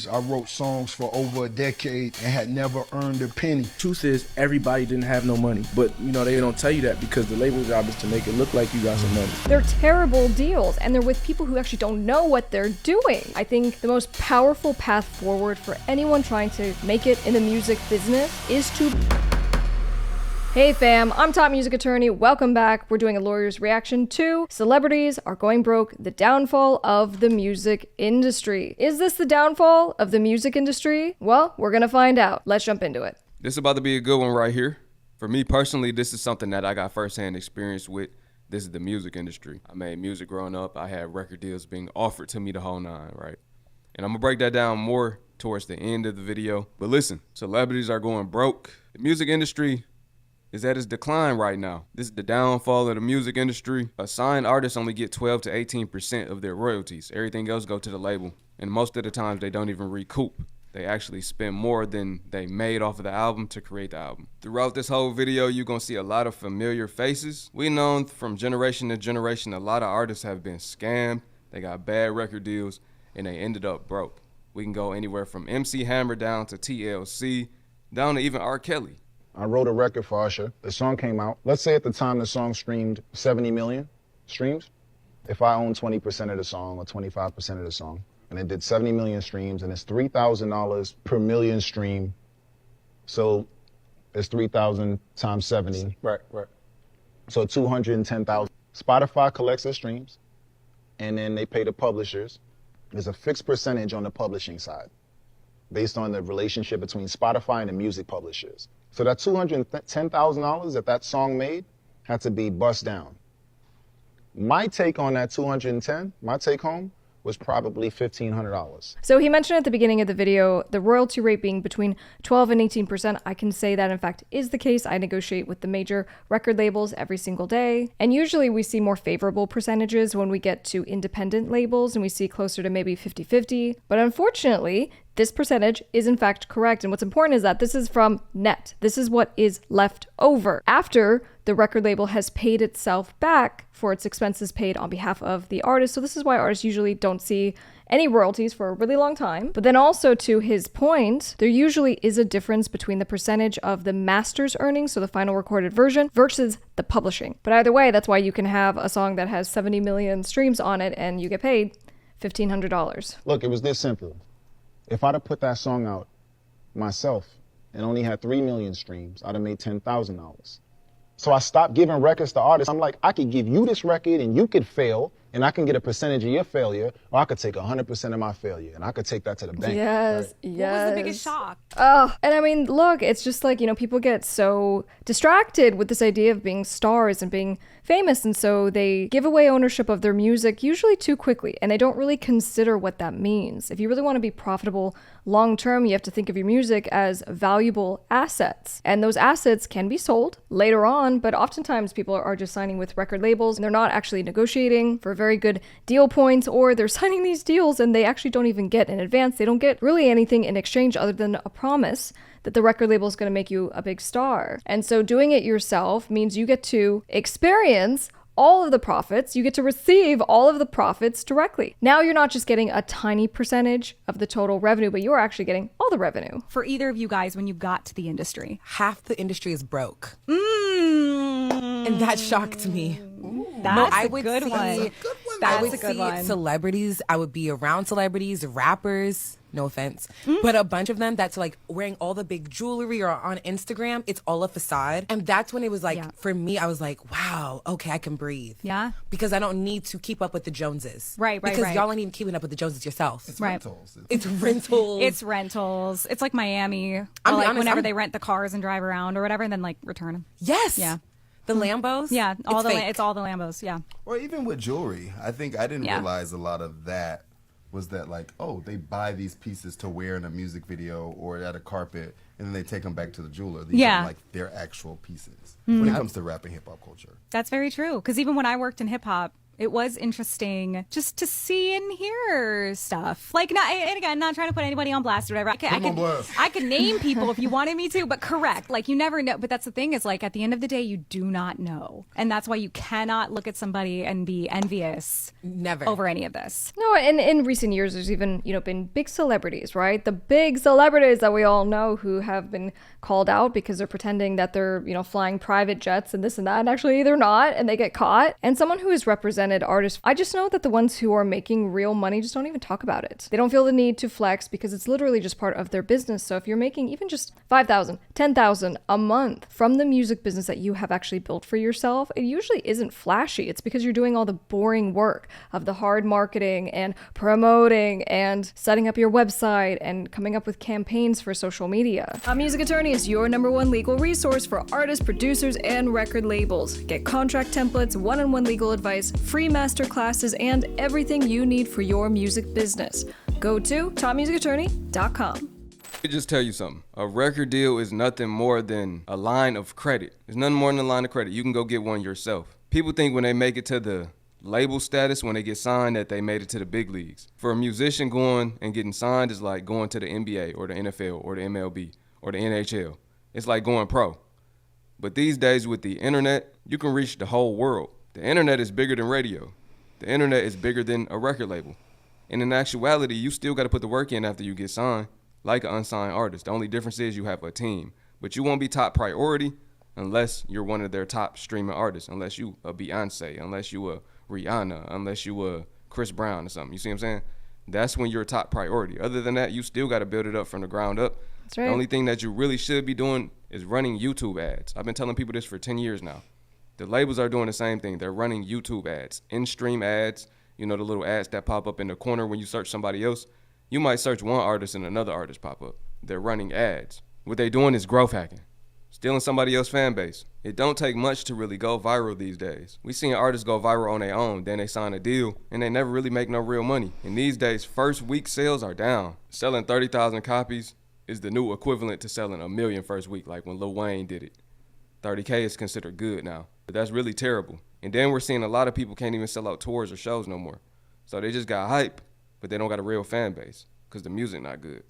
years. I wrote songs for over a decade and had never earned a penny. Truth is, everybody didn't have no money. But, you know, they don't tell you that because the label job is to make it look like you got some money. They're terrible deals, and they're with people who actually don't know what they're doing. I think the most powerful path forward for anyone trying to make it in the music business is to... Hey fam, I'm top music attorney. Welcome back. We're doing a lawyer's reaction to Celebrities Are Going Broke, the downfall of the music industry. Is this the downfall of the music industry? Well, we're gonna find out. Let's jump into it. This is about to be a good one right here. For me personally, this is something that I got firsthand experience with. This is the music industry. I made music growing up. I had record deals being offered to me the whole nine, right? And I'm gonna break that down more towards the end of the video. But listen, celebrities are going broke. The music industry is at its decline right now. This is the downfall of the music industry. Assigned artists only get 12 to 18% of their royalties. Everything else go to the label. And most of the times they don't even recoup. They actually spend more than they made off of the album to create the album. Throughout this whole video, you're gonna see a lot of familiar faces. We know from generation to generation, a lot of artists have been scammed. They got bad record deals and they ended up broke. We can go anywhere from MC Hammer down to TLC, down to even R. Kelly. I wrote a record for Usher. The song came out. Let's say at the time the song streamed 70 million streams. If I own 20% of the song or 25% of the song, and it did 70 million streams, and it's $3,000 per million stream, so it's 3,000 times 70. Right. So 210,000. Spotify collects the streams, and then they pay the publishers. There's a fixed percentage on the publishing side, based on the relationship between Spotify and the music publishers. So that $210,000 that song made had to be bust down. My take on that 210, my take home, was probably $1,500. So he mentioned at the beginning of the video, the royalty rate being between 12 and 18%. I can say that in fact is the case. I negotiate with the major record labels every single day. And usually we see more favorable percentages when we get to independent labels and we see closer to maybe 50-50. But unfortunately, this percentage is in fact correct. And what's important is that this is from net. This is what is left over after the record label has paid itself back for its expenses paid on behalf of the artist. So this is why artists usually don't see any royalties for a really long time. But then also to his point, there usually is a difference between the percentage of the master's earnings, so the final recorded version, versus the publishing. But either way, that's why you can have a song that has 70 million streams on it and you get paid $1,500. Look, it was this simple. If I'd have put that song out myself and only had 3 million streams, I'd have made $10,000. So I stopped giving records to artists. I'm like, I could give you this record and you could fail and I can get a percentage of your failure, or I could take 100% of my failure and I could take that to the bank. Yes, right? yes. What was the biggest shock? Oh, and I mean, look, it's just like, you know, people get so distracted with this idea of being stars and being famous, and so they give away ownership of their music usually too quickly, and they don't really consider what that means. If you really want to be profitable long term, you have to think of your music as valuable assets, and those assets can be sold later on, but oftentimes people are just signing with record labels and they're not actually negotiating for very good deal points, or they're signing these deals and they actually don't even get in advance. They don't get really anything in exchange other than a promise that the record label is going to make you a big star. And so doing it yourself means you get to experience all of the profits, you get to receive all of the profits directly. Now you're not just getting a tiny percentage of the total revenue, but you're actually getting all the revenue. For either of you guys, when you got to the industry? Half the industry is broke. And that shocked me. That's a good one. I would see celebrities. I would be around celebrities, rappers, no offense, but a bunch of them that's like wearing all the big jewelry or on Instagram. It's all a facade. And that's when it was like, for me, I was like, wow, okay, I can breathe. Yeah. Because I don't need to keep up with the Joneses. Right. Because y'all ain't even keeping up with the Joneses yourself. It's rentals. It's rentals. It's rentals. It's like Miami. I'm like honest, whenever they rent the cars and drive around or whatever and then like return them. Yes. Yeah. The Lambos? Yeah, it's all the Lambos, yeah. Or even with jewelry. I think I didn't realize a lot of that was that like, oh, they buy these pieces to wear in a music video or at a carpet and then they take them back to the jeweler. These are like their actual pieces when it comes to rap and hip hop culture. That's very true. Because even when I worked in hip hop, It was interesting just to see and hear stuff. Like, and again, not trying to put anybody on blast or whatever. I could name people if you wanted me to, but correct. Like, you never know. But that's the thing is, like, at the end of the day, you do not know. And that's why you cannot look at somebody and be envious. Never. Over any of this. No, and in recent years, there's even, been big celebrities, right? The big celebrities that we all know who have been called out because they're pretending that they're, flying private jets and this and that. And actually, they're not, and they get caught. And someone who is represented artists, I just know that the ones who are making real money just don't even talk about it. They don't feel the need to flex because it's literally just part of their business. So if you're making even just $5,000, $10,000 a month from the music business that you have actually built for yourself, it usually isn't flashy. It's because you're doing all the boring work of the hard marketing and promoting and setting up your website and coming up with campaigns for social media. A Music Attorney is your #1 legal resource for artists, producers, and record labels. Get contract templates, one-on-one legal advice, free master classes, and everything you need for your music business. Go to topmusicattorney.com. Let me just tell you something. A record deal is nothing more than a line of credit. It's nothing more than a line of credit. You can go get one yourself. People think when they make it to the label status, when they get signed, that they made it to the big leagues. For a musician, going and getting signed is like going to the NBA or the NFL or the MLB or the NHL. It's like going pro. But these days with the internet, you can reach the whole world. The internet is bigger than radio. The internet is bigger than a record label. And in actuality, you still got to put the work in after you get signed, like an unsigned artist. The only difference is you have a team. But you won't be top priority unless you're one of their top streaming artists, unless you a Beyonce, unless you a Rihanna, unless you a Chris Brown or something. You see what I'm saying? That's when you're top priority. Other than that, you still got to build it up from the ground up. That's right. The only thing that you really should be doing is running YouTube ads. I've been telling people this for 10 years now. The labels are doing the same thing. They're running YouTube ads, in-stream ads, the little ads that pop up in the corner when you search somebody else. You might search one artist and another artist pop up. They're running ads. What they're doing is growth hacking, stealing somebody else's fan base. It don't take much to really go viral these days. We seen artists go viral on their own, then they sign a deal, and they never really make no real money. And these days, first week sales are down. Selling 30,000 copies is the new equivalent to selling 1 million first week, like when Lil Wayne did it. 30K is considered good now. But that's really terrible. And then we're seeing a lot of people can't even sell out tours or shows no more. So they just got hype, but they don't got a real fan base because the music not good.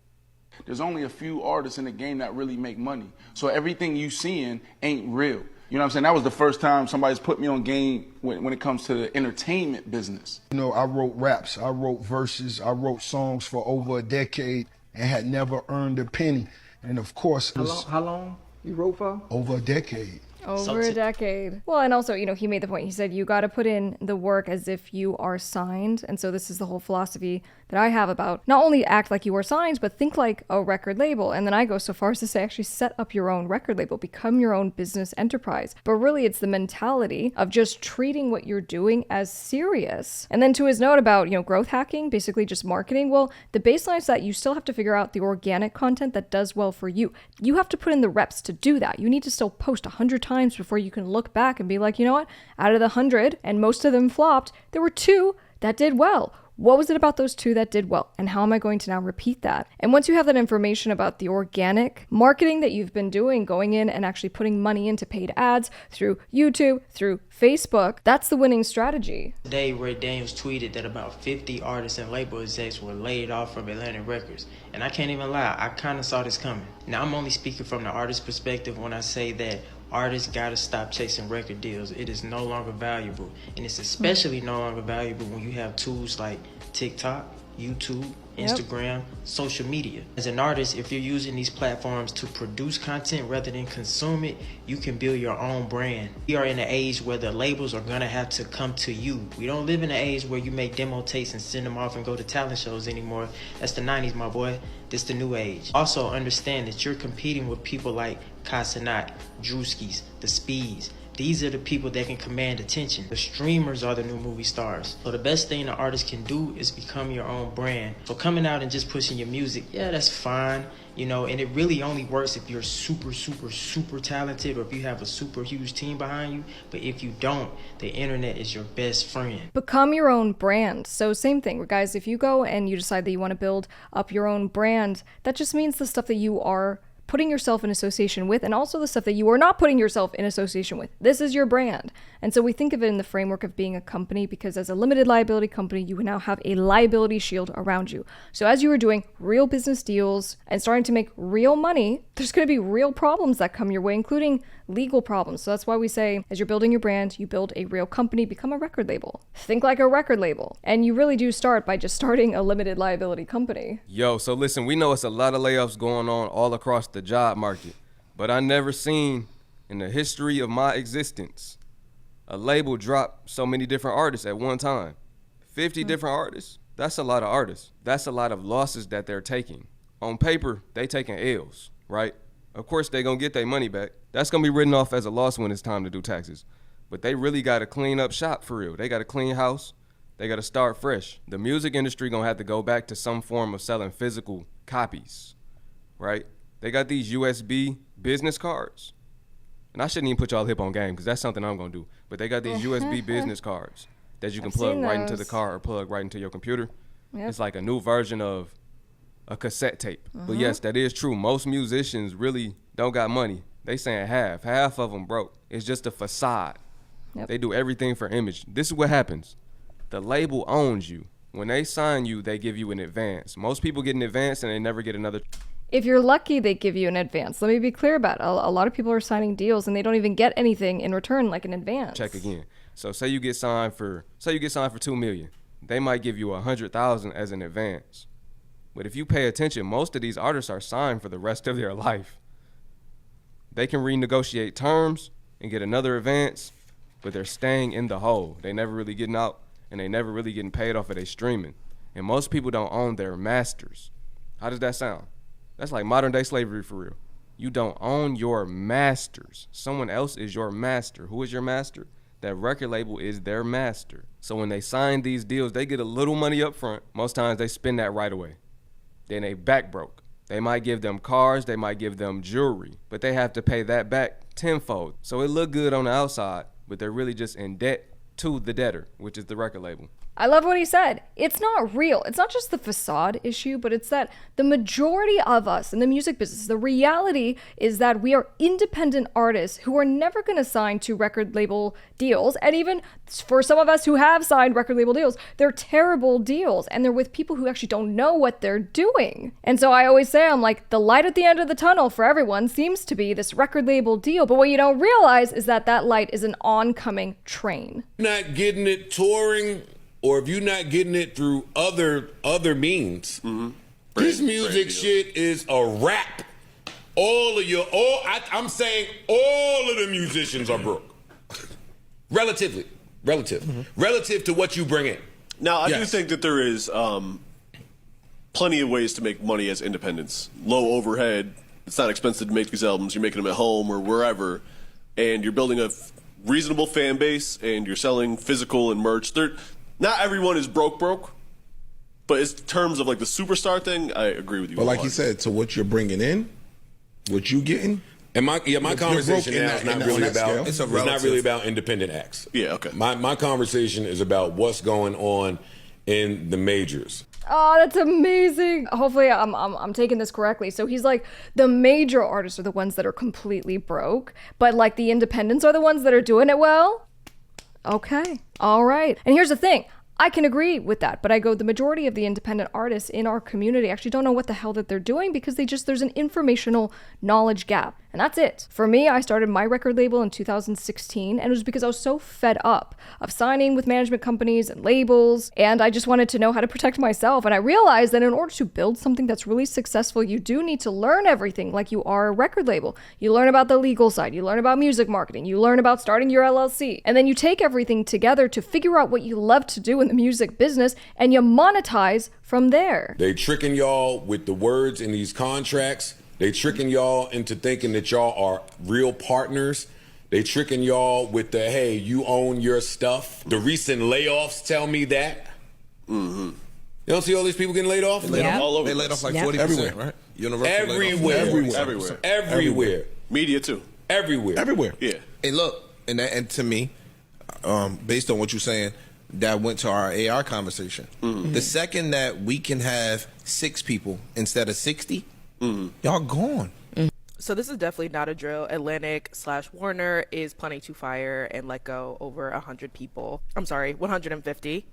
There's only a few artists in the game that really make money. So everything you seeing ain't real. You know what I'm saying? That was the first time somebody's put me on game when it comes to the entertainment business. I wrote raps, I wrote verses, I wrote songs for over a decade and had never earned a penny. And of course, How long you wrote for? over a decade. Over a decade. Well, and also, he made the point. He said, you got to put in the work as if you are signed. And so this is the whole philosophy that I have about not only act like you are signed, but think like a record label. And then I go so far as to say, actually set up your own record label, become your own business enterprise. But really, it's the mentality of just treating what you're doing as serious. And then to his note about, growth hacking, basically just marketing. Well, the baseline is that you still have to figure out the organic content that does well for you. You have to put in the reps to do that. You need to still post 100 times before you can look back and be like, you know what? Out of the 100, and most of them flopped, there were 2 that did well. What was it about those 2 that did well? And how am I going to now repeat that? And once you have that information about the organic marketing that you've been doing, going in and actually putting money into paid ads through YouTube, through Facebook, that's the winning strategy. Today, Ray Daniels tweeted that about 50 artists and label execs were laid off from Atlantic Records. And I can't even lie, I kind of saw this coming. Now, I'm only speaking from the artist perspective when I say that artists gotta stop chasing record deals. It is no longer valuable. And it's especially no longer valuable when you have tools like TikTok, YouTube, Instagram, social media. As an artist, if you're using these platforms to produce content rather than consume it, you can build your own brand. We are in an age where the labels are gonna have to come to you. We don't live in an age where you make demo tapes and send them off and go to talent shows anymore. That's the 90s, my boy. This the new age. Also understand that you're competing with people like Casanat, Drewskis, the Speeds. These are the people that can command attention. The streamers are the new movie stars. So the best thing an artist can do is become your own brand. So coming out and just pushing your music, yeah, that's fine. And it really only works if you're super, super, super talented or if you have a super huge team behind you. But if you don't, the internet is your best friend. Become your own brand. So same thing, guys, if you go and you decide that you want to build up your own brand, that just means the stuff that you are putting yourself in association with and also the stuff that you are not putting yourself in association with. This is your brand. And so we think of it in the framework of being a company, because as a limited liability company, you now have a liability shield around you. So as you are doing real business deals and starting to make real money, there's going to be real problems that come your way, including legal problems. So that's why we say, as you're building your brand, you build a real company, become a record label. Think like a record label. And you really do start by just starting a limited liability company. Yo, so listen, we know it's a lot of layoffs going on all across the job market, but I never seen in the history of my existence a label drop so many different artists at one time. 50 different artists, that's a lot of artists. That's a lot of losses that they're taking. On paper, they taking L's, right? Of course, they gonna get their money back. That's gonna be written off as a loss when it's time to do taxes. But they really gotta clean up shop for real. They gotta clean house. They gotta start fresh. The music industry gonna have to go back to some form of selling physical copies, right? They got these USB business cards. And I shouldn't even put y'all hip on game, because that's something I'm gonna do. But they got these USB business cards that you can plug right into the car or plug right into your computer. Yep. It's like a new version of a cassette tape. But yes, that is true. Most musicians really don't got money. They saying half of them broke. It's just a facade. Yep. They do everything for image. This is what happens. The label owns you. When they sign you, they give you an advance. Most people get an advance and they never get another. If you're lucky, they give you an advance. Let me be clear about it. A lot of people are signing deals and they don't even get anything in return, like an advance. Check again. So say you get signed for $2 million. They might give you $100,000 as an advance. But if you pay attention, most of these artists are signed for the rest of their life. They can renegotiate terms and get another advance, but they're staying in the hole. They never really getting out, and they never really getting paid off of their streaming. And most people don't own their masters. How does that sound? That's like modern day slavery for real. You don't own your masters. Someone else is your master. Who is your master? That record label is their master. So when they sign these deals, they get a little money up front. Most times they spend that right away. Then they back broke. They might give them cars, they might give them jewelry, but they have to pay that back tenfold. So it look good on the outside, but they're really just in debt to the debtor, which is the record label. I love what he said. It's not real. It's not just the facade issue, but it's that the majority of us in the music business, the reality is that we are independent artists who are never going to sign to record label deals. And even for some of us who have signed record label deals, they're terrible deals. And they're with people who actually don't know what they're doing. And so I always say, I'm like, the light at the end of the tunnel for everyone seems to be this record label deal. But what you don't realize is that that light is an oncoming train. Not getting it touring, or if you're not getting it through other means, this music shit is a wrap. I'm saying all of the musicians are broke. Relative to what you bring in. Now, I do think that there is plenty of ways to make money as independents. Low overhead. It's not expensive to make these albums. You're making them at home or wherever, and you're building a reasonable fan base, and you're selling physical and merch. Not everyone is broke, but in terms of like the superstar thing, I agree with you. But like you said, to what you're bringing in, what you getting, and my conversation now is not really about. It's not really about independent acts. Yeah, okay. My conversation is about what's going on in the majors. Oh, that's amazing. Hopefully I'm taking this correctly. So he's like, the major artists are the ones that are completely broke, but like the independents are the ones that are doing it well. Okay. All right. And here's the thing. I can agree with that, but the majority of the independent artists in our community actually don't know what the hell that they're doing because there's an informational knowledge gap. And that's it. For me, I started my record label in 2016, and it was because I was so fed up of signing with management companies and labels, and I just wanted to know how to protect myself. And I realized that in order to build something that's really successful, you do need to learn everything like you are a record label. You learn about the legal side, you learn about music marketing, you learn about starting your LLC, and then you take everything together to figure out what you love to do in the music business, and you monetize from there. They tricking y'all with the words in these contracts. They tricking y'all into thinking that y'all are real partners. They tricking y'all with the, hey, you own your stuff. The recent layoffs tell me that. You don't see all these people getting laid off? They laid off all over. They laid off like 40%, everywhere, right? Everywhere. Media too. Everywhere. Yeah. And look, and to me, based on what you're saying, that went to our AR conversation. The second that we can have 6 people instead of 60, y'all gone. So this is definitely not a drill. Atlantic/Warner is planning to fire and let go over 100 people. I'm sorry, 150.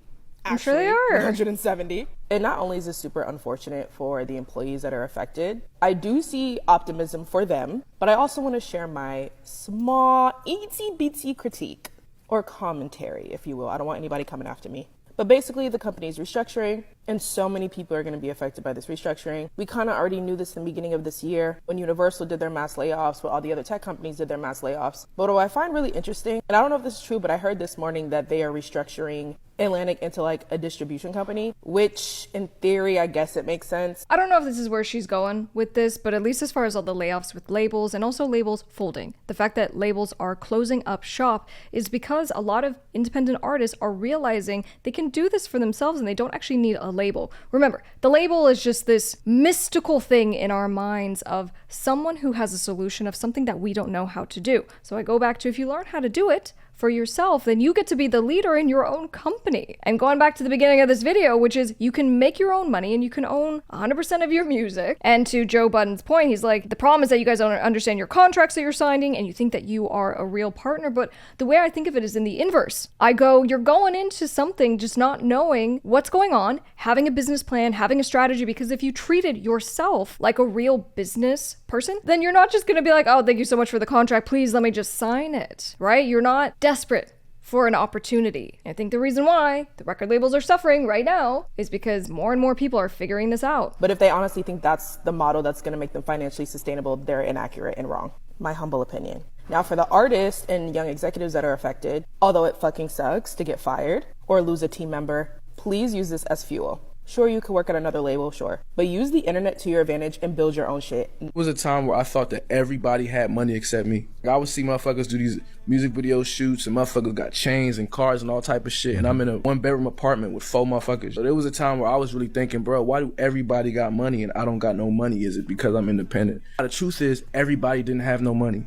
I'm sure they are. 170. And not only is this super unfortunate for the employees that are affected, I do see optimism for them, but I also want to share my small, itsy-bitsy critique, or commentary, if you will. I don't want anybody coming after me. But basically, the company is restructuring, and so many people are going to be affected by this restructuring. We kind of already knew this in the beginning of this year when Universal did their mass layoffs, when all the other tech companies did their mass layoffs. But what I find really interesting, and I don't know if this is true, but I heard this morning that they are restructuring Atlantic into like a distribution company, which in theory, I guess it makes sense. I don't know if this is where she's going with this, but at least as far as all the layoffs with labels and also labels folding, the fact that labels are closing up shop is because a lot of independent artists are realizing they can do this for themselves and they don't actually need a label. Remember, the label is just this mystical thing in our minds of someone who has a solution of something that we don't know how to do. So I go back to, if you learn how to do it for yourself, then you get to be the leader in your own company. And going back to the beginning of this video, which is you can make your own money and you can own 100% of your music. And to Joe Budden's point, he's like, the problem is that you guys don't understand your contracts that you're signing and you think that you are a real partner. But the way I think of it is in the inverse. I go, you're going into something just not knowing what's going on, having a business plan, having a strategy, because if you treated yourself like a real business person, then you're not just going to be like, oh, thank you so much for the contract, please let me just sign it, right? You're not desperate for an opportunity. I think the reason why the record labels are suffering right now is because more and more people are figuring this out. But if they honestly think that's the model that's going to make them financially sustainable, they're inaccurate and wrong. My humble opinion. Now, for the artists and young executives that are affected, although it fucking sucks to get fired or lose a team member, please use this as fuel. Sure, you could work at another label, sure. But use the internet to your advantage and build your own shit. It was a time where I thought that everybody had money except me. I would see motherfuckers do these music video shoots and motherfuckers got chains and cars and all type of shit. And I'm in a 1-bedroom apartment with 4 motherfuckers. So there was a time where I was really thinking, bro, why do everybody got money and I don't got no money? Is it because I'm independent? The truth is, everybody didn't have no money.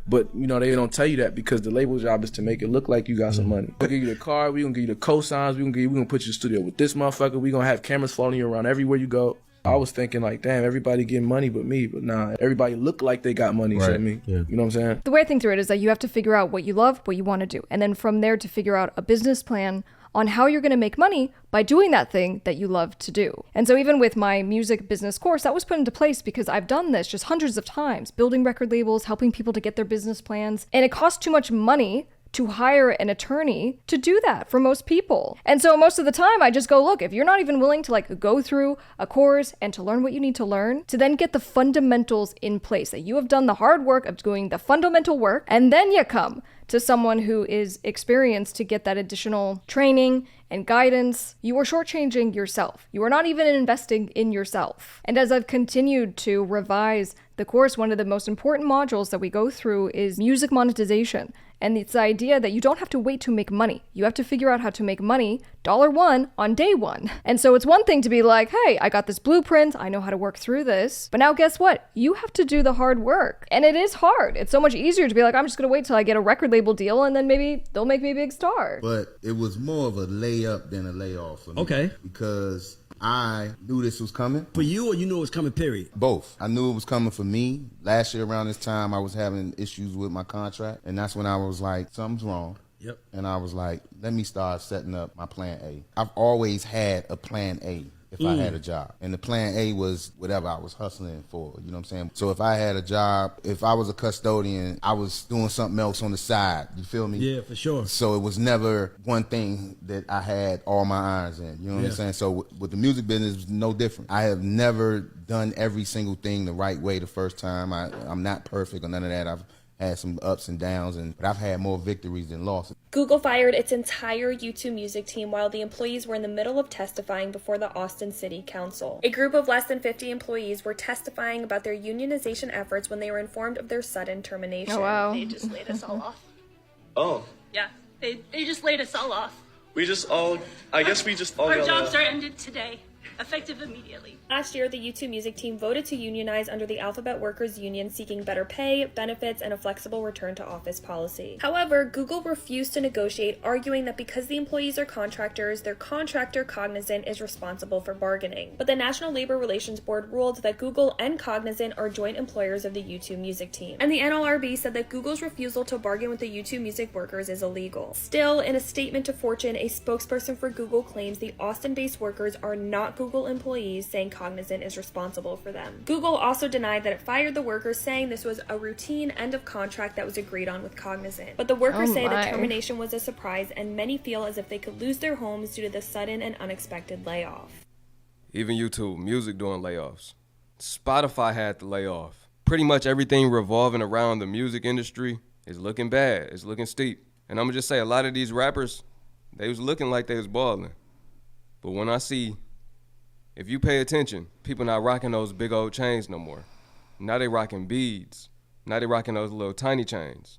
But, you know, they don't tell you that because the label job is to make it look like you got some money. We'll give you the car, we're going to give you the cosigns, we're going to put you in the studio with this motherfucker, we're going to have cameras following you around everywhere you go. I was thinking like, damn, everybody getting money but me. But nah, everybody look like they got money except me. Yeah. You know what I'm saying? The way I think through it is that you have to figure out what you love, what you want to do. And then from there to figure out a business plan on how you're going to make money by doing that thing that you love to do. And so even with my music business course, that was put into place because I've done this just hundreds of times, building record labels, helping people to get their business plans. And it costs too much money to hire an attorney to do that for most people. And so most of the time I just go, look, if you're not even willing to like go through a course and to learn what you need to learn, to then get the fundamentals in place, that you have done the hard work of doing the fundamental work, and then you come to someone who is experienced to get that additional training and guidance, you are shortchanging yourself. You are not even investing in yourself. And as I've continued to revise the course, one of the most important modules that we go through is music monetization. And it's the idea that you don't have to wait to make money. You have to figure out how to make money $1 on day one. And so it's one thing to be like, hey, I got this blueprint, I know how to work through this. But now guess what? You have to do the hard work. And it is hard. It's so much easier to be like, I'm just gonna wait till I get a record label deal and then maybe they'll make me a big star. But it was more of a layup than a layoff for me. Okay. Because I knew this was coming. For you, or you knew it was coming, period? Both. I knew it was coming for me. Last year around this time, I was having issues with my contract. And that's when I was like, something's wrong. Yep. And I was like, let me start setting up my plan A. I've always had a plan A if I had a job. And the plan A was whatever I was hustling for, you know what I'm saying? So if I had a job, if I was a custodian, I was doing something else on the side, you feel me? Yeah, for sure. So it was never one thing that I had all my irons in, you know what I'm saying? So with the music business, it's no different. I have never done every single thing the right way the first time. I'm not perfect or none of that. I've had some ups and downs, but I've had more victories than losses. Google fired its entire U2 music team while the employees were in the middle of testifying before the Austin City Council. A group of less than 50 employees were testifying about their unionization efforts when they were informed of their sudden termination. Oh, wow. They just laid us all off. Oh. Yeah, they just laid us all off. I guess we just all Our got jobs are ended today. effective immediately. Last year, the U2 music team voted to unionize under the Alphabet Workers Union, seeking better pay, benefits, and a flexible return to office policy. However, Google refused to negotiate, arguing that because the employees are contractors, their contractor Cognizant is responsible for bargaining. But the National Labor Relations Board ruled that Google and Cognizant are joint employers of the U2 music team. And the NLRB said that Google's refusal to bargain with the U2 music workers is illegal. Still, in a statement to Fortune, a spokesperson for Google claims the Austin-based workers are not Google employees, saying Cognizant is responsible for them. Google also denied that it fired the workers, saying this was a routine end of contract that was agreed on with Cognizant. But the workers say the termination was a surprise, and many feel as if they could lose their homes due to the sudden and unexpected layoff. Even YouTube, music doing layoffs. Spotify had to lay off. Pretty much everything revolving around the music industry is looking bad. It's looking steep. And I'm gonna just say, a lot of these rappers, they was looking like they was balling. But when I see, if you pay attention, people not rocking those big old chains no more. Now they rocking beads. Now they rocking those little tiny chains.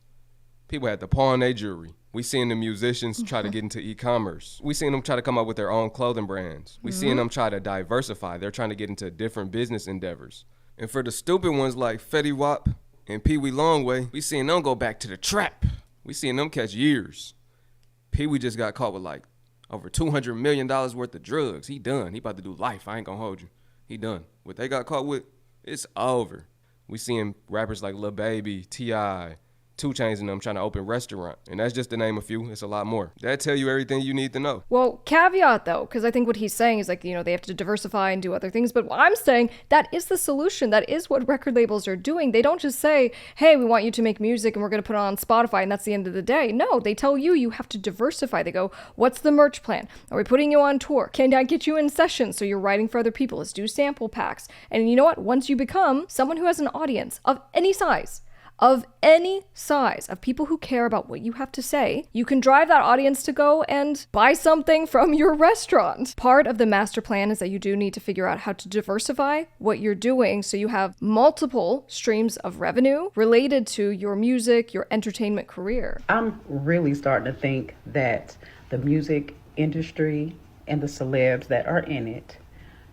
People had to pawn their jewelry. We seeing the musicians try to get into e-commerce. We seeing them try to come up with their own clothing brands. We seeing them try to diversify. They're trying to get into different business endeavors. And for the stupid ones like Fetty Wap and Pee Wee Longway, we seeing them go back to the trap. We seeing them catch years. Pee Wee just got caught with like over $200 million worth of drugs. He done. He about to do life. I ain't gonna hold you. He done. What they got caught with, it's over. We seeing rappers like Lil Baby, T.I., 2 Chainz and them trying to open restaurant. And that's just to name a few. It's a lot more. That tell you everything you need to know. Well, caveat though, because I think what he's saying is like, you know, they have to diversify and do other things. But I'm saying that is the solution. That is what record labels are doing. They don't just say, hey, we want you to make music and we're going to put it on Spotify and that's the end of the day. No, they tell you you have to diversify. They go, what's the merch plan? Are we putting you on tour? Can I get you in sessions so you're writing for other people? Let's do sample packs. And you know what? Once you become someone who has an audience of any size, of people who care about what you have to say, you can drive that audience to go and buy something from your restaurant. Part of the master plan is that you do need to figure out how to diversify what you're doing so you have multiple streams of revenue related to your music, your entertainment career. I'm really starting to think that the music industry and the celebs that are in it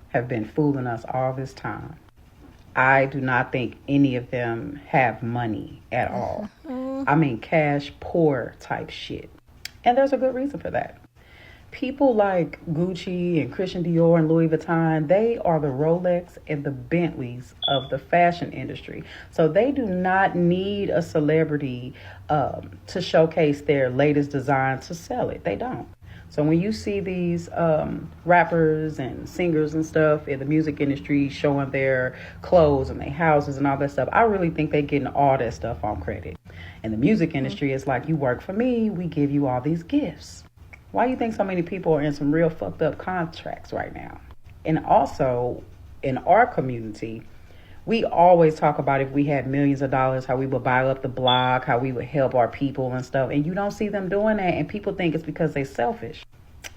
have been fooling us all this time. I do not think any of them have money at all. I mean, cash poor type shit. And there's a good reason for that. People like Gucci and Christian Dior and Louis Vuitton, they are the Rolex and the Bentleys of the fashion industry. So they do not need a celebrity to showcase their latest design to sell it. They don't. So when you see these rappers and singers and stuff in the music industry showing their clothes and their houses and all that stuff, I really think they're getting all that stuff on credit. And the music industry is like, you work for me, we give you all these gifts. Why do you think so many people are in some real fucked up contracts right now? And also, in our community, we always talk about if we had millions of dollars, how we would buy up the block, how we would help our people and stuff. And you don't see them doing that. And people think it's because they're selfish.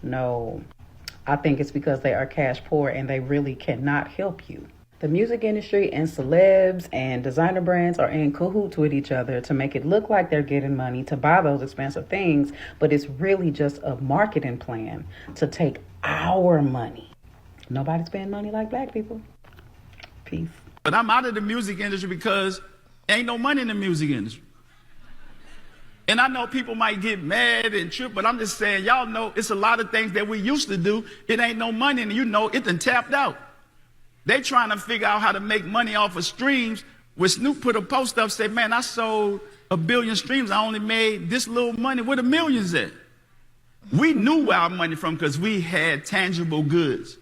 No, I think it's because they are cash poor and they really cannot help you. The music industry and celebs and designer brands are in cahoots with each other to make it look like they're getting money to buy those expensive things. But it's really just a marketing plan to take our money. Nobody's spending money like black people. Peace. But I'm out of the music industry because ain't no money in the music industry. And I know people might get mad and trip, but I'm just saying, y'all know it's a lot of things that we used to do. It ain't no money, and you know it done tapped out. They trying to figure out how to make money off of streams. When Snoop put a post up, said, man, I sold 1 billion streams. I only made this little money. Where the millions at? We knew where our money from because we had tangible goods.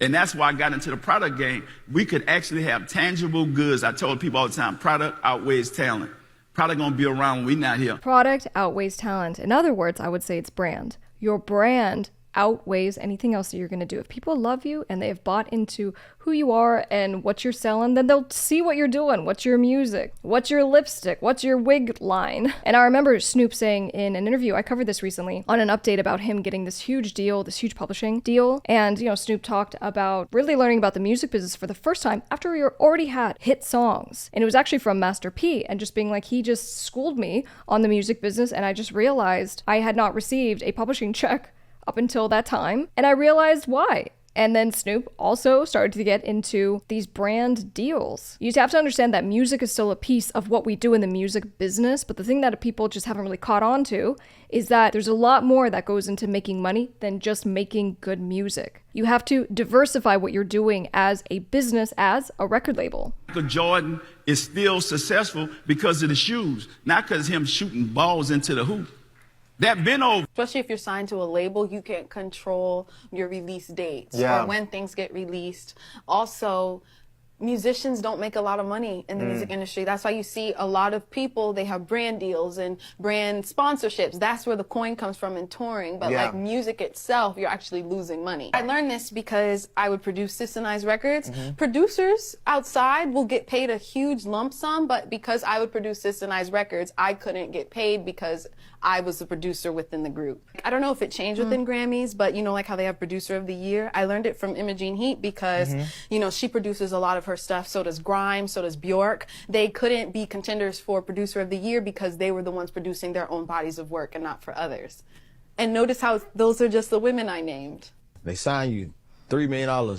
And that's why I got into the product game. We could actually have tangible goods. I told people all the time, product outweighs talent. Product gonna be around when we not here. Product outweighs talent. In other words, I would say it's brand. Your brand outweighs anything else that you're going to do. If people love you and they have bought into who you are and what you're selling, then they'll see what you're doing. What's your music? What's your lipstick? What's your wig line? And I remember Snoop saying in an interview, I covered this recently, on an update about him getting this huge deal, this huge publishing deal. And, you know, Snoop talked about really learning about the music business for the first time after we already had hit songs. And it was actually from Master P, and just being like, he just schooled me on the music business, and I just realized I had not received a publishing check up until that time. And I realized why. And then Snoop also started to get into these brand deals. You have to understand that music is still a piece of what we do in the music business, but the thing that people just haven't really caught on to is that there's a lot more that goes into making money than just making good music. You have to diversify what you're doing as a business, as a record label. Michael Jordan is still successful because of the shoes, not because of him shooting balls into the hoop. That been over. Especially if you're signed to a label, you can't control your release dates or when things get released. Also, musicians don't make a lot of money in the music industry. That's why you see a lot of people, they have brand deals and brand sponsorships. That's where the coin comes from in touring. But like music itself, you're actually losing money. I learned this because I would produce Unionized records. Producers outside will get paid a huge lump sum, but because I would produce Unionized records, I couldn't get paid because I was the producer within the group. I don't know if it changed within Grammys, but you know, like how they have Producer of the Year. I learned it from Imogene Heap because, you know, she produces a lot of her stuff. So does Grimes, so does Bjork. They couldn't be contenders for Producer of the Year because they were the ones producing their own bodies of work and not for others. And notice how those are just the women I named. They sign you $3 million,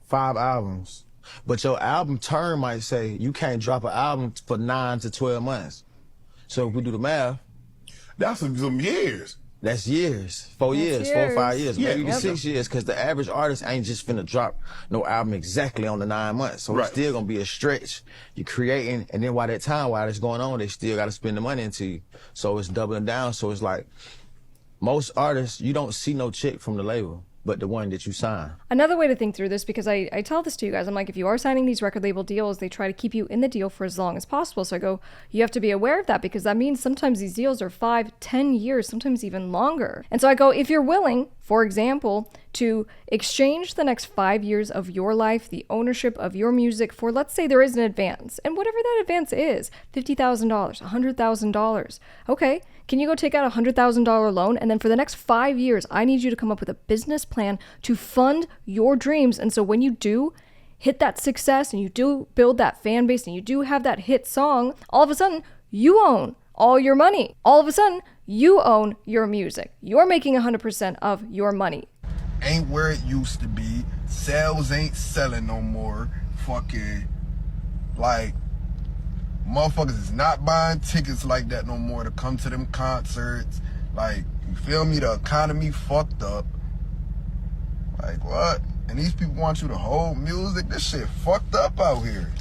5 albums, but your album term might say you can't drop an album for 9 to 12 months. So if we do the math, that's some years. That's years. 4 years, 4 or 5 years, maybe even 6 years, because the average artist ain't just finna drop no album exactly on the 9 months. So it's still gonna be a stretch. You're creating, and then while that's going on, they still gotta spend the money into you. So it's doubling down. So it's like, most artists, you don't see no check from the label, but the one that you sign. Another way to think through this, because I tell this to you guys, I'm like, if you are signing these record label deals, they try to keep you in the deal for as long as possible. So I go, you have to be aware of that, because that means sometimes these deals are 5, 10 years, sometimes even longer. And so I go, if you're willing, for example, to exchange the next 5 years of your life, the ownership of your music for, let's say there is an advance, and whatever that advance is, $50,000, $100,000. Okay, can you go take out a $100,000 loan? And then for the next 5 years, I need you to come up with a business plan to fund your dreams. And so when you do hit that success and you do build that fan base and you do have that hit song, all of a sudden you own all your money. All of a sudden you own your music. You're making 100% of your money. Ain't where it used to be. Sales ain't selling no more. Fucking, like, motherfuckers is not buying tickets like that no more to come to them concerts. Like, you feel me? The economy fucked up. Like, what? And these people want you to hold music? This shit fucked up out here.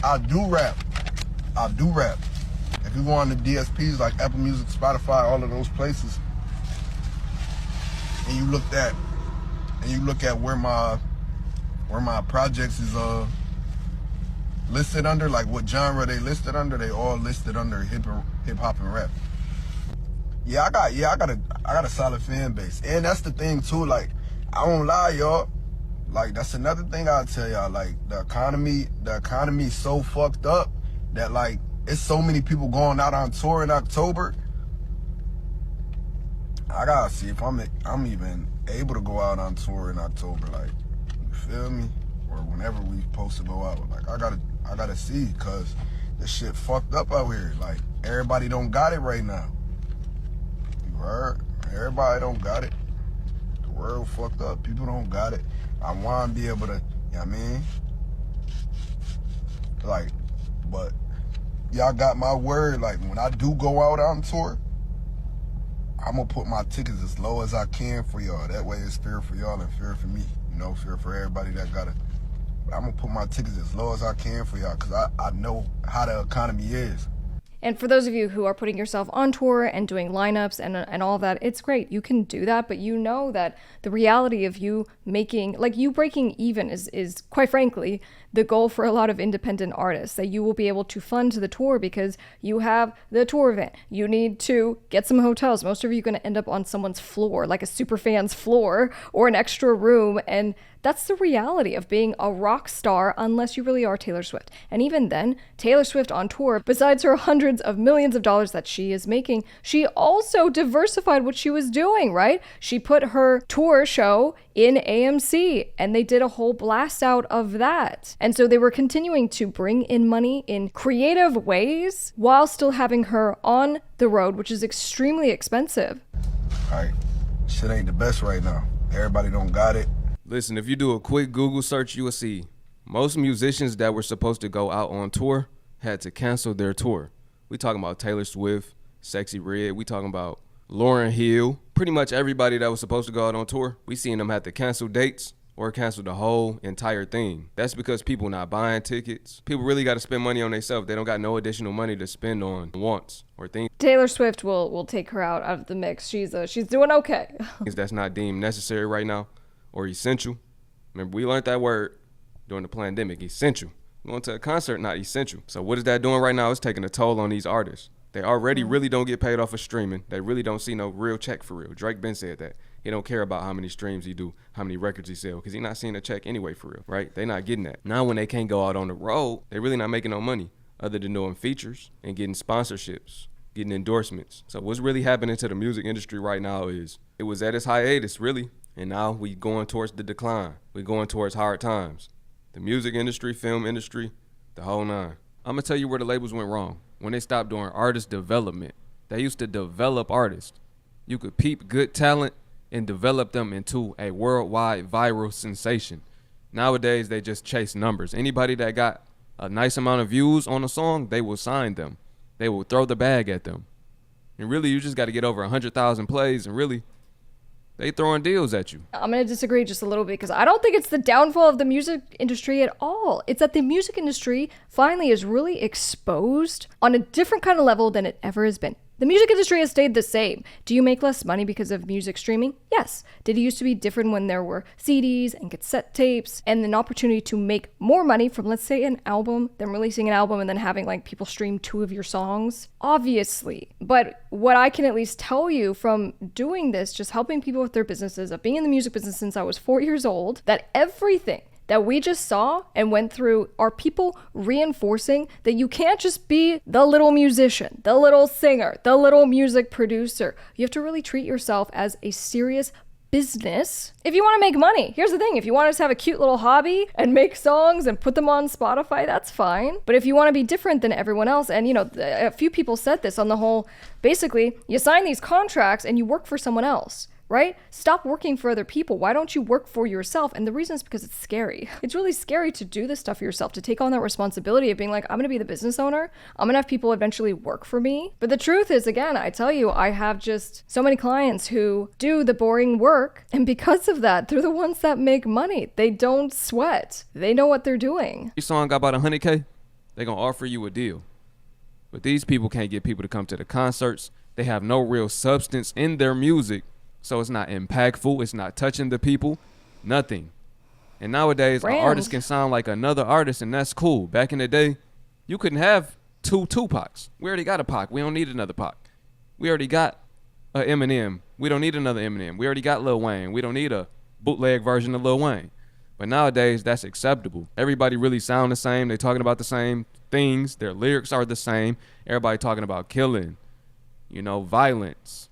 I do rap. If you go on the DSPs like Apple Music, Spotify, all of those places, and you look at where my projects is listed under, like what genre they listed under, they all listed under hip hop and rap. I got a solid fan base. And that's the thing too, like, I won't lie, y'all. Like, that's another thing I'll tell y'all. Like, the economy is so fucked up that, like, it's so many people going out on tour in October. I gotta see if I'm even able to go out on tour in October, like, you feel me? Or whenever we supposed to go out. Like, I gotta see, cause this shit fucked up out here. Like, everybody don't got it right now. You heard? Everybody don't got it. The world fucked up. People don't got it. I want to be able to, you know what I mean? Like, but y'all got my word. Like, when I do go out on tour, I'm going to put my tickets as low as I can for y'all. That way it's fair for y'all and fair for me. You know, fair for everybody that got it. But I'm going to put my tickets as low as I can for y'all, because I know how the economy is. And for those of you who are putting yourself on tour and doing lineups and all that, it's great. You can do that, but you know that the reality of you making, like, you breaking even is quite frankly the goal for a lot of independent artists, that you will be able to fund the tour because you have the tour van. You need to get some hotels. Most of you are going to end up on someone's floor, like a super fan's floor or an extra room, and that's the reality of being a rock star unless you really are Taylor Swift. And even then, Taylor Swift on tour, besides her hundreds of millions of dollars that she is making, she also diversified what she was doing, right? She put her tour show in AMC and they did a whole blast out of that. And so they were continuing to bring in money in creative ways while still having her on the road, which is extremely expensive. All right, shit ain't the best right now. Everybody don't got it. Listen, if you do a quick Google search, you will see most musicians that were supposed to go out on tour had to cancel their tour. We talking about Taylor Swift, Sexy Red. We talking about Lauryn Hill. Pretty much everybody that was supposed to go out on tour, we seen them have to cancel dates or cancel the whole entire thing. That's because people not buying tickets. People really got to spend money on themselves. They don't got no additional money to spend on wants or things. Taylor Swift will take her out of the mix. She's doing okay. That's not deemed necessary right now or essential. Remember, we learned that word during the pandemic, essential. Going to a concert, not essential. So what is that doing right now? It's taking a toll on these artists. They already really don't get paid off of streaming. They really don't see no real check for real. Drake Ben said that. He don't care about how many streams he do, how many records he sell, because he's not seeing a check anyway for real, right? They not getting that. Now when they can't go out on the road, they really not making no money other than doing features and getting sponsorships, getting endorsements. So what's really happening to the music industry right now is it was at its hiatus, really, and now we going towards the decline. We going towards hard times. The music industry, film industry, the whole nine. I'm gonna tell you where the labels went wrong. When they stopped doing artist development, they used to develop artists. You could peep good talent and develop them into a worldwide viral sensation. Nowadays, they just chase numbers. Anybody that got a nice amount of views on a song, they will sign them. They will throw the bag at them. And really, you just got to get over 100,000 plays, and really, they throwing deals at you. I'm going to disagree just a little bit because I don't think it's the downfall of the music industry at all. It's that the music industry finally is really exposed on a different kind of level than it ever has been. The music industry has stayed the same. Do you make less money because of music streaming? Yes. Did it used to be different when there were CDs and cassette tapes and an opportunity to make more money from, let's say, an album, than releasing an album and then having like people stream 2 of your songs? Obviously. But what I can at least tell you from doing this, just helping people with their businesses, of being in the music business since I was 4 years old, that everything that we just saw and went through are people reinforcing that you can't just be the little musician, the little singer, the little music producer. You have to really treat yourself as a serious business if you want to make money. Here's the thing, if you want to just have a cute little hobby and make songs and put them on Spotify, that's fine. But if you want to be different than everyone else, and you know, a few people said this on the whole, basically, you sign these contracts and you work for someone else. Right? Stop working for other people. Why don't you work for yourself? And the reason is because it's scary. It's really scary to do this stuff for yourself, to take on that responsibility of being like, I'm going to be the business owner. I'm going to have people eventually work for me. But the truth is, again, I tell you, I have just so many clients who do the boring work. And because of that, they're the ones that make money. They don't sweat. They know what they're doing. Your song got about 100K, they're going to offer you a deal. But these people can't get people to come to the concerts. They have no real substance in their music. So it's not impactful. It's not touching the people. Nothing. And nowadays, an artist can sound like another artist, and that's cool. Back in the day, you couldn't have 2 Tupacs. We already got a Pac. We don't need another Pac. We already got a Eminem. We don't need another Eminem. We already got Lil Wayne. We don't need a bootleg version of Lil Wayne. But nowadays, that's acceptable. Everybody really sound the same. They talking about the same things. Their lyrics are the same. Everybody talking about killing, violence,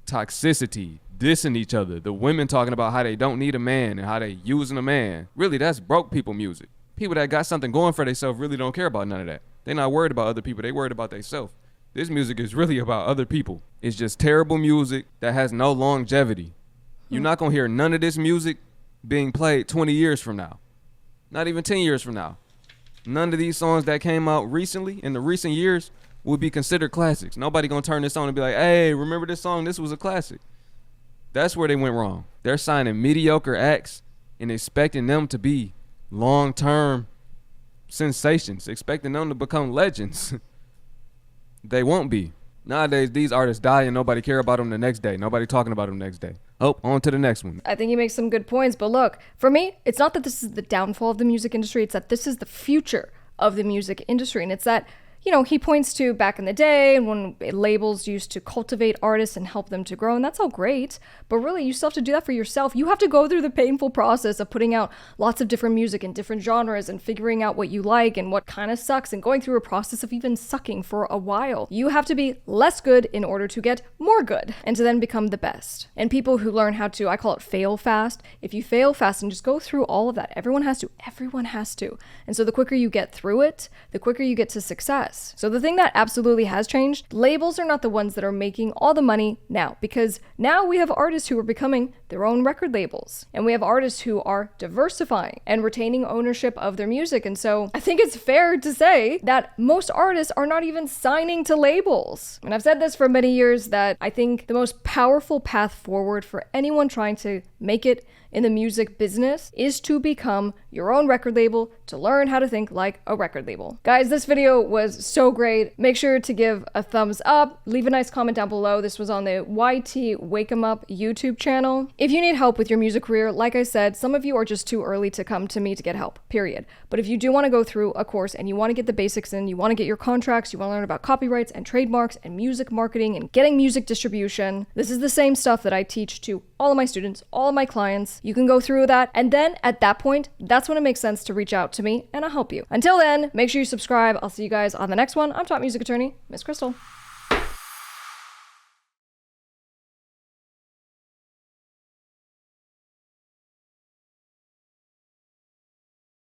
toxicity, dissing each other. The women talking about how they don't need a man and how they using a man. Really, that's broke people music. People that got something going for themselves really don't care about none of that. They're not worried about other people. They worried about themselves. This music is really about other people. It's just terrible music that has no longevity. You're not going to hear none of this music being played 20 years from now. Not even 10 years from now. None of these songs that came out recently, in the recent years, would be considered classics. Nobody going to turn this on and be like, hey, remember this song? This was a classic. That's where they went wrong. They're signing mediocre acts and expecting them to be long-term sensations, expecting them to become legends. They won't be. Nowadays, these artists die and nobody care about them the next day. Nobody talking about them the next day. Oh, on to the next one. I think he makes some good points, but look, for me, it's not that this is the downfall of the music industry, it's that this is the future of the music industry, and it's that he points to back in the day when labels used to cultivate artists and help them to grow, and that's all great, but really you still have to do that for yourself. You have to go through the painful process of putting out lots of different music in different genres and figuring out what you like and what kind of sucks and going through a process of even sucking for a while. You have to be less good in order to get more good and to then become the best. And people who learn how to, I call it fail fast. If you fail fast and just go through all of that, everyone has to. And so the quicker you get through it, the quicker you get to success. less. So the thing that absolutely has changed, labels are not the ones that are making all the money now, because now we have artists who are becoming their own record labels, and we have artists who are diversifying and retaining ownership of their music. And so I think it's fair to say that most artists are not even signing to labels. And I've said this for many years, that I think the most powerful path forward for anyone trying to make it in the music business is to become your own record label, to learn how to think like a record label. Guys, this video was so great. Make sure to give a thumbs up, leave a nice comment down below. This was on the YT Wake 'em Up YouTube channel. If you need help with your music career, like I said, some of you are just too early to come to me to get help, period. But if you do want to go through a course and you want to get the basics in, you want to get your contracts, you want to learn about copyrights and trademarks and music marketing and getting music distribution, this is the same stuff that I teach to all of my students, all of my clients. You can go through that, and then at that point, that's when it makes sense to reach out to me and I'll help you. Until then, make sure you subscribe. I'll see you guys on the next one. I'm top music attorney, Miss Krystle.